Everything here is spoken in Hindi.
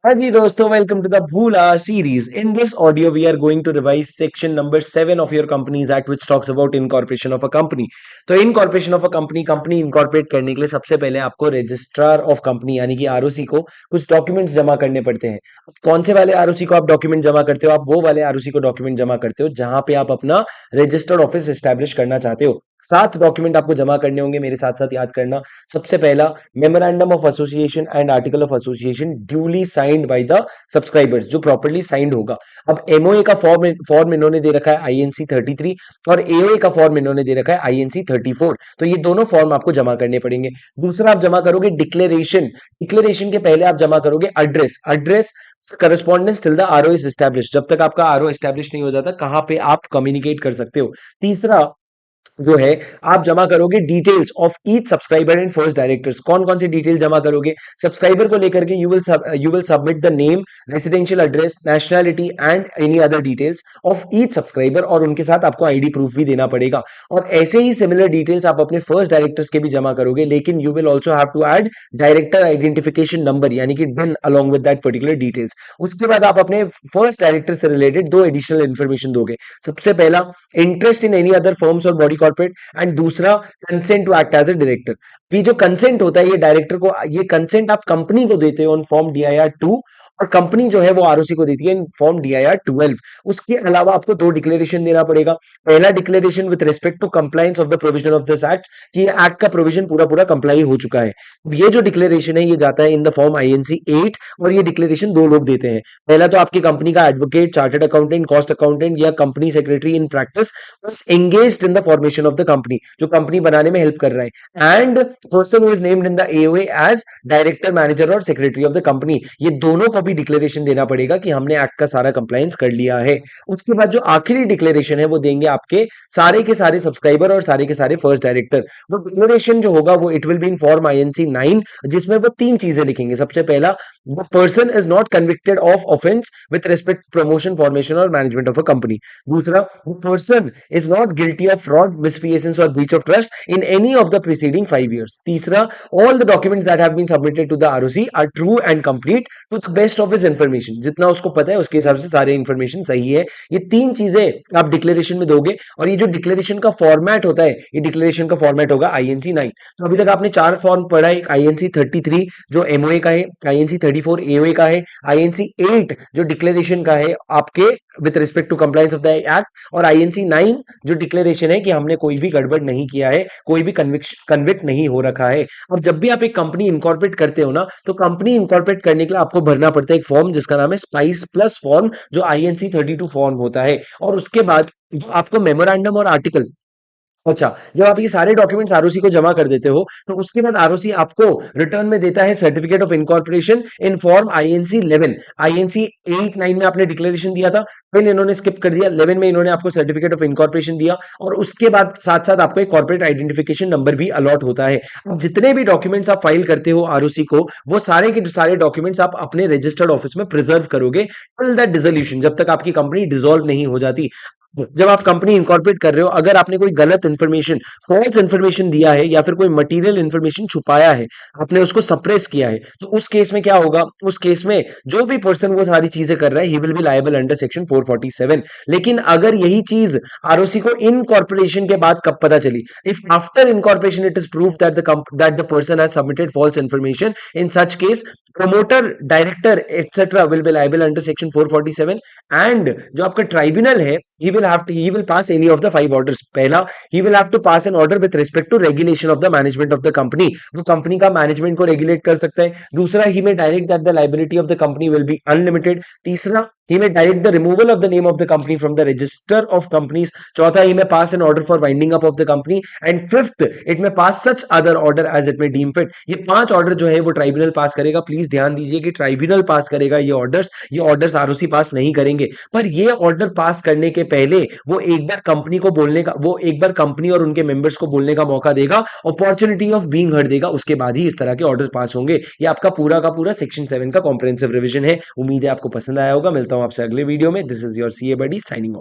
Hi दोस्तों, welcome to the Bhula series. In this audio, we are going to revise section number 7 of your Companies Act, which talks about incorporation of a company. तो incorporation of a company incorporate करने के लिए सबसे पहले आपको रजिस्ट्रार ऑफ कंपनी यानी कि आरओसी को कुछ डॉक्यूमेंट्स जमा करने पड़ते हैं। कौन से वाले आरओसी को आप डॉक्यूमेंट जमा करते हो? आप वो वाले आरओसी को डॉक्यूमेंट जमा करते हो जहां पे आप अपना रजिस्टर्ड ऑफिस एस्टैब्लिश करना चाहते हो। 7 डॉक्यूमेंट आपको जमा करने होंगे, मेरे साथ साथ याद करना। सबसे पहला, memorandum of association and article of association duly signed by the subscribers, जो प्रॉपर्ली साइंड होगा। अब एमओए का फॉर्म इन्होंने दे रखा है आईएनसी 33 और एओए का फॉर्म इन्होंने दे रखा है आईएनसी 34। तो ये दोनों फॉर्म आपको जमा करने पड़ेंगे। दूसरा, आप जमा करोगे डिक्लेरेशन। डिक्लेरेशन के पहले आप जमा करोगे address correspondence till the RO is establish. जब तक आपका आरओ एस्टैब्लिश नहीं हो जाता, कहां पे आप कम्युनिकेट कर सकते हो। तीसरा जो है, आप जमा करोगे details of each subscriber and first directors. कौन कौन सी डिटेल जमा करोगे सब्सक्राइबर को लेकर के? You will submit the name, residential address, nationality and any other details of each subscriber, और उनके साथ आपको आईडी प्रूफ भी देना पड़ेगा। और ऐसे ही सिमिलर डिटेल्स आप अपने फर्स्ट डायरेक्टर्स के भी जमा करोगे, लेकिन you will also have to add director identification number यानी कि DIN along with that particular details. उसके बाद आप अपने फर्स्ट डायरेक्टर से रिलेटेड दो एडिशनल इन्फॉर्मेशन दोगे। सबसे पहला, interest in any other firms और बॉडी कॉर्पोरेट, एंड दूसरा, consent to act as a director. ये जो कंसेंट होता है, ये डायरेक्टर को, ये कंसेंट आप कंपनी को देते हो ऑन फॉर्म DIR 2, और कंपनी जो है वो आरओसी को देती है इन फॉर्म DIR 12। उसके अलावा आपको दो डिक्लेरेशन देना पड़ेगा। पहला declaration with respect to compliance of the provision of this act, कि ये एक्ट का प्रोविजन पूरा पूरा कंप्लाई हो चुका है। ये जो डिक्लेरेशन है ये जाता है इन द फॉर्म INC 8, और ये डिक्लेरेशन दो लोग देते हैं। पहला तो आपकी कंपनी का advocate, chartered accountant, cost accountant या company secretary in practice engaged in the formation of the company, जो कंपनी बनाने में हेल्प कर रहा है, and person who is named in the AOA as director, manager और सेक्रेटरी ऑफ द कंपनी। ये दोनों को भी डिक्लेरेशन देना पड़ेगा कि हमने एक्ट का सारा कंप्लायंस कर लिया है। उसके बाद जो आखिरी डिक्लेरेशन है वो देंगे आपके सारे के सारे सब्सक्राइबर और सारे के सारे फर्स्ट डायरेक्टर। वो डिक्लेरेशन जो होगा वो it will be in form INC 9, जिसमें वो तीन चीजें लिखेंगे। सबसे पहला, the person is not convicted of offence with respect promotion, formation और मैनेजमेंट ऑफ अ कंपनी। दूसरा, the person is not guilty of fraud, misfeasance or breach of trust in any of the preceding 5 years. तीसरा, all the documents that have been submitted to the ROC are true and complete to the best of his information. जितना उसको पता है उसके हिसाब से सारे इंफॉर्मेशन सही है। ये तीन चीजें आप डिक्लेरेशन में दोगे, और ये जो डिक्लेरेशन का फॉर्मेट होता है, ये डिक्लेरेशन का फॉर्मेट होगा INC 9। तो अभी तक आपने चार फॉर्म पढ़ा है। INC 33 जो एमओए का है, INC 34 एओए का है, INC 8 जो डिक्लेरेशन का है आपके with respect to compliance of the act, और INC 9 जो डिक्लेरेशन है कि हमने कोई भी गड़बड़ नहीं किया है, कोई भी कन्विक्ट नहीं हो रखा है। अब जब भी आप एक कंपनी इनकॉर्पोरेट करते हो ना, तो कंपनी इनकॉर्पोरेट करने के लिए आपको भरना पड़ता है एक फॉर्म जिसका नाम है स्पाइस प्लस फॉर्म, जो INC 32 फॉर्म होता है। और उसके बाद जो आपको मेमोरेंडम और आर्टिकल, अच्छा, जब आप ये सारे डॉक्यूमेंट्स आरओसी को जमा कर देते हो, तो उसके बाद आरओसी आपको रिटर्न में देता है certificate of incorporation in form INC 11। INC 8 9 में आपने डिक्लेरेशन दिया था, फिर इन्होंने स्किप कर दिया, 11 में इन्होंने आपको सर्टिफिकेट ऑफ इनकॉर्पोरेशन दिया, और उसके बाद साथ साथ आपको एक कॉर्पोरेट आइडेंटिफिकेशन नंबर भी अलॉट होता है। अब जितने भी डॉक्यूमेंट्स आप फाइल करते हो आरओसी को, वो सारे के सारे डॉक्यूमेंट्स आप अपने रजिस्टर्ड ऑफिस में प्रिजर्व करोगे टिल दैट डिसोल्यूशन, जब तक आपकी कंपनी डिसॉल्व नहीं हो जाती। जब आप कंपनी इंकॉर्पोरेट कर रहे हो, अगर आपने कोई गलत इंफॉर्मेशन, फॉल्स इंफॉर्मेशन दिया है, या फिर कोई मटेरियल इंफॉर्मेशन छुपाया है, आपने उसको सप्रेस किया है, तो उस केस में क्या होगा? उस केस में जो भी पर्सन वो सारी चीजें कर रहा है, he will be liable under section 447। लेकिन अगर यही चीज आरओसी को इनकॉर्पोरेशन के बाद कब पता चली, if after incorporation it is proof that the person has submitted false information, in such case promoter, director etcetera will be liable under section 447। And जो आपका ट्राइब्यूनल है, he will pass any of the five orders. पहला, he will have to pass an order with respect to regulation of the management of the company, वो कंपनी का मैनेजमेंट को रेगुलेट कर सकता है। दूसरा, he may direct that the liability of the company will be unlimited। तीसरा, he may direct the removal of the name of the company from the register of companies। चौथा, he may pass an order for winding up of the company। and fifth, it may pass such other order as it may deem fit। ये पांच ऑर्डर जो है वो ट्राइब्यूनल पास करेगा। प्लीज ध्यान दीजिए कि ट्राइब्यूनल पास करेगा ये ऑर्डर्स आरओसी पास नहीं करेंगे। पर ये ऑर्डर पास करने के पहले वो एक बार कंपनी और उनके मेंबर्स को बोलने का मौका देगा, अपॉर्चुनिटी ऑफ बीइंग हर्ड देगा, उसके बाद ही इस तरह के ऑर्डर पास होंगे। ये आपका पूरा का पूरा सेक्शन 7 का कॉम्प्रिहेंसिव रिवीजन है। उम्मीद है आपको पसंद आया होगा। मिलता हूं आपसे अगले वीडियो में। This is your CA buddy signing of.